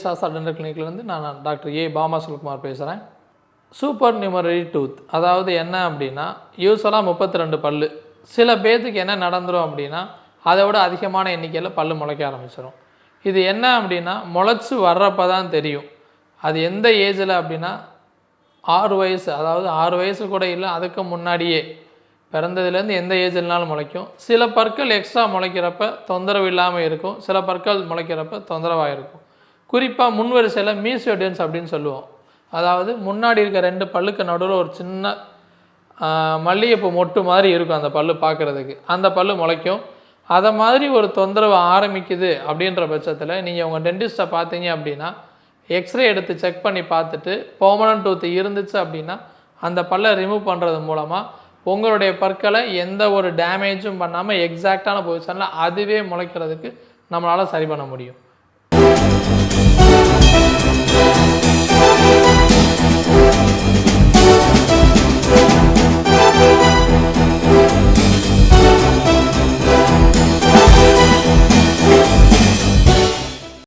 Sastha dental கிளினிக்லேருந்து நான் doctor A Bama Selkumar பேசுகிறேன். Super numerary tooth அதாவது என்ன அப்படின்னா, யூஸ்வலாக 32 பல். சில பேர்த்துக்கு என்ன நடந்துடும் அப்படின்னா, அதை விட அதிகமான எண்ணிக்கையில் பல் முளைக்க ஆரம்பிச்சிடும். இது என்ன அப்படின்னா, முளைச்சி வர்றப்ப தான் தெரியும். அது எந்த ஏஜில் அப்படின்னா 6 வயசு, அதாவது 6 வயசு கூட இல்லை, அதுக்கு முன்னாடியே பிறந்ததுலேருந்து எந்த ஏஜ்லனாலும் முளைக்கும். சில பற்கள் எக்ஸ்ட்ரா முளைக்கிறப்ப தொந்தரவு இல்லாமல் இருக்கும், சில பற்கள் முளைக்கிறப்ப தொந்தரவாக இருக்கும். குறிப்பாக முன்வரிசையில் மீசியோடென்ஸ் அப்படின்னு சொல்லுவோம். அதாவது முன்னாடி இருக்க 2 பல்லுக்கு நடுவில் ஒரு சின்ன மல்லிகைப்பூ மொட்டு மாதிரி இருக்கும் அந்த பல் பார்க்குறதுக்கு. அந்த பல் முளைக்கும். அதை மாதிரி ஒரு தொந்தரவு ஆரம்பிக்குது அப்படின்ற பட்சத்தில் நீங்கள் உங்கள் டென்டிஸ்ட்டை பார்த்தீங்க அப்படின்னா எக்ஸ்ரே எடுத்து செக் பண்ணி பார்த்துட்டு பெர்மனன்ட் டூத் இருந்துச்சு அப்படின்னா அந்த பல்லை ரிமூவ் பண்ணுறது மூலமாக உங்களுடைய பற்களை எந்த ஒரு டேமேஜும் பண்ணாமல் எக்ஸாக்டான பொசிஷனில் அதுவே முளைக்கிறதுக்கு நம்மளால் சரி பண்ண முடியும்.